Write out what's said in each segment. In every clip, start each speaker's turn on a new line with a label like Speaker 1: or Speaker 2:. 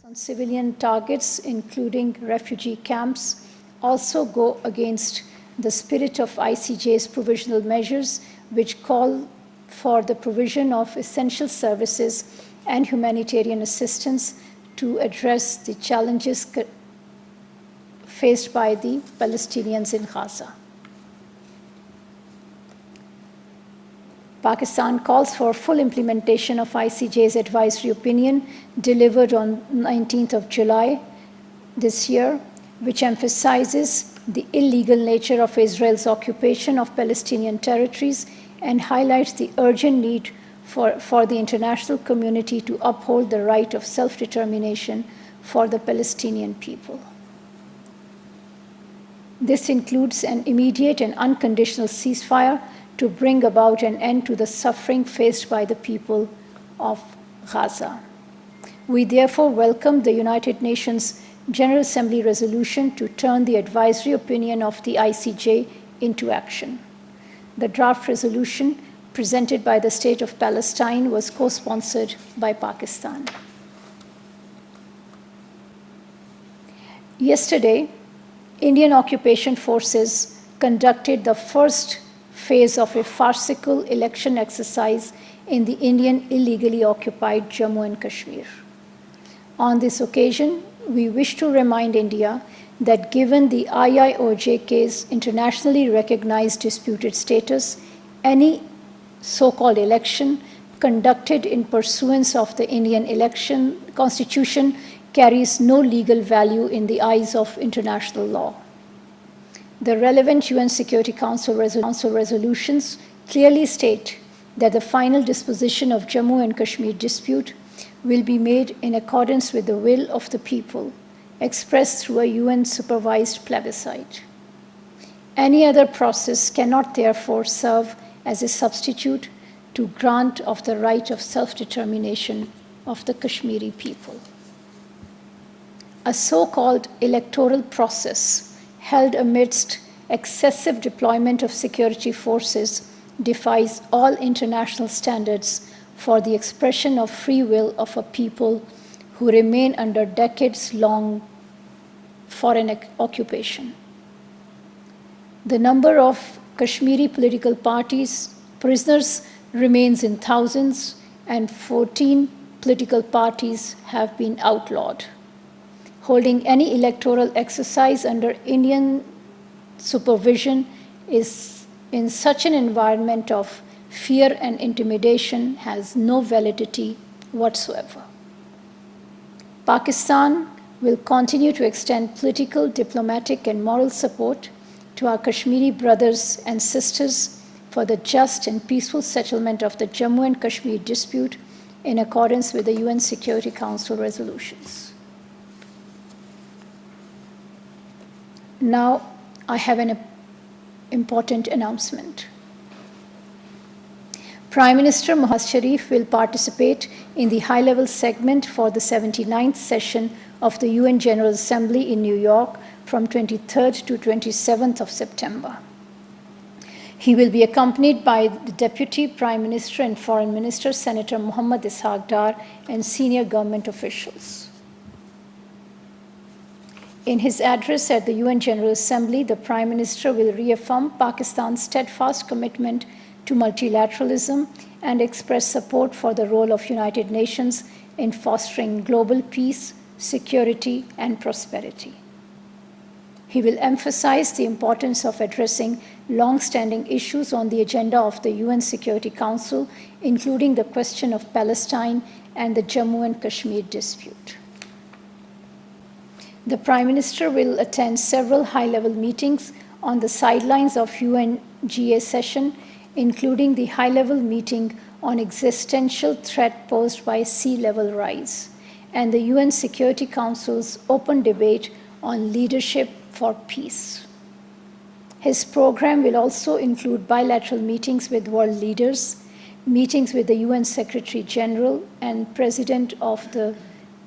Speaker 1: on civilian targets, including refugee camps, also go against the spirit of ICJ's provisional measures, which call for the provision of essential services and humanitarian assistance to address the challenges faced by the Palestinians in Gaza. Pakistan calls for full implementation of ICJ's advisory opinion delivered on 19th of July this year, which emphasizes the illegal nature of Israel's occupation of Palestinian territories and highlights the urgent need for the international community to uphold the right of self-determination for the Palestinian people. This includes an immediate and unconditional ceasefire to bring about an end to the suffering faced by the people of Gaza. We therefore welcome the United Nations General Assembly resolution to turn the advisory opinion of the ICJ into action. The draft resolution presented by the State of Palestine was co-sponsored by Pakistan. Yesterday, Indian occupation forces conducted the first phase of a farcical election exercise in the Indian illegally occupied Jammu and Kashmir. On this occasion, we wish to remind India that given the IIOJK's internationally recognized disputed status, any so-called election conducted in pursuance of the Indian election constitution carries no legal value in the eyes of international law. The relevant UN Security Council resolutions clearly state that the final disposition of Jammu and Kashmir dispute will be made in accordance with the will of the people, expressed through a UN-supervised plebiscite. Any other process cannot therefore serve as a substitute to grant of the right of self-determination of the Kashmiri people. A so-called electoral process held amidst excessive deployment of security forces defies all international standards for the expression of free will of a people who remain under decades-long foreign occupation. The number of Kashmiri political prisoners remains in thousands, and 14 political parties have been outlawed. Holding any electoral exercise under Indian supervision is in such an environment of fear and intimidation has no validity whatsoever. Pakistan will continue to extend political, diplomatic, and moral support to our Kashmiri brothers and sisters for the just and peaceful settlement of the Jammu and Kashmir dispute in accordance with the UN Security Council resolutions. Now, I have an important announcement. Prime Minister Mumtaz Sharif will participate in the high-level segment for the 79th session of the UN General Assembly in New York from 23rd to 27th of September. He will be accompanied by the Deputy Prime Minister and Foreign Minister, Senator Muhammad Ishaq Dar, and senior government officials. In his address at the UN General Assembly, the Prime Minister will reaffirm Pakistan's steadfast commitment to multilateralism and express support for the role of United Nations in fostering global peace, security, and prosperity. He will emphasize the importance of addressing long-standing issues on the agenda of the UN Security Council, including the question of Palestine and the Jammu and Kashmir dispute. The Prime Minister will attend several high-level meetings on the sidelines of UNGA session, including the high-level meeting on existential threat posed by sea level rise and the UN Security Council's open debate on leadership for peace. His program will also include bilateral meetings with world leaders, meetings with the UN Secretary General and President of the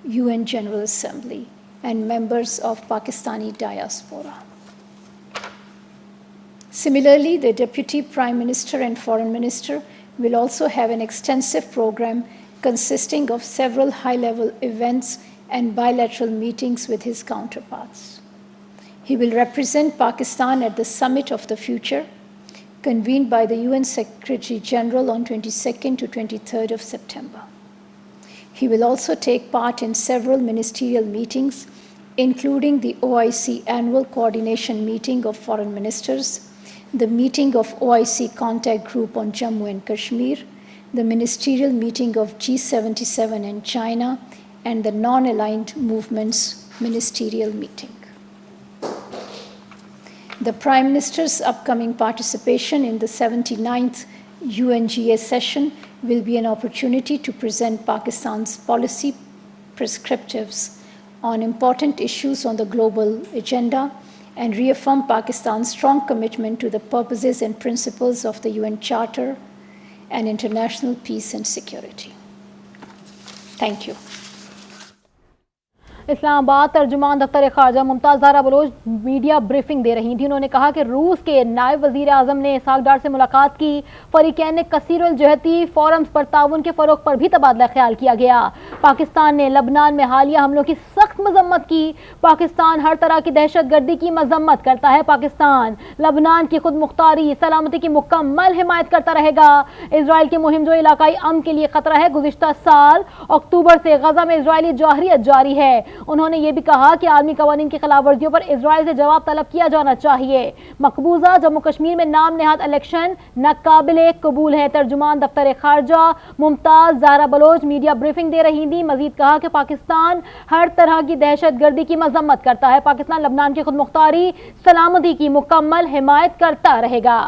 Speaker 1: UN General Assembly, and members of Pakistani diaspora. Similarly, the Deputy Prime Minister and Foreign Minister will also have an extensive program consisting of several high-level events and bilateral meetings with his counterparts. He will represent Pakistan at the Summit of the Future, convened by the UN Secretary General on 22nd to 23rd of September. He will also take part in several ministerial meetings, including the OIC Annual Coordination Meeting of Foreign Ministers, the meeting of OIC Contact Group on Jammu and Kashmir, the ministerial meeting of G77 in China, and the Non-Aligned Movements ministerial meeting. The Prime Minister's upcoming participation in the 79th UNGA session will be an opportunity to present Pakistan's policy prescriptives on important issues on the global agenda and reaffirm Pakistan's strong commitment to the purposes and principles of the UN Charter and international peace and security. Thank you.
Speaker 2: Islamabad तर्जुमान दफ्तर खारजा Mumtaz Zahra Baloch media briefing दे रही थी। उन्होंने कहा कि रूस के नायब वज़ीर आज़म ने इसहाक डार से मुलाकात की। फ़रीक़ैन ने कसीरुल जहती फोरम्स पर ताउन के फ़रोग़ पर भी तबादला ख्याल किया गया। पाकिस्तान ने लबनान में हालिया हमलों की सख्त मजम्मत की। पाकिस्तान हर तरह की दहशतगर्दी की मजम्मत करता है। पाकिस्तान लबनान की खुद मुख्तारी सलामती की मुकम्मल हिमायत करता रहेगा। इसराइल की मुहिम जो इलाकाई अमन के लिए खतरा है। गुज़िश्ता साल अक्टूबर से गजा में इसराइली जवाहरियत जारी है। उन्होंने ये भी कहा कि आलमी कवानीन की खिलाफ वर्जियों पर इसराइल से जवाब तलब किया जाना चाहिए। मकबूजा जम्मू कश्मीर में नाम नेहाद इलेक्शन नाकाबिले कबूल है। तर्जुमान दफ्तर खारजा मुमताज़ ज़हरा बलोच मीडिया ब्रीफिंग दे रही थी। मजीद कहा कि पाकिस्तान हर तरह की दहशतगर्दी की मजम्मत करता है। पाकिस्तान लबनान की खुद मुख्तारी सलामती की मुकम्मल हिमायत करता रहेगा।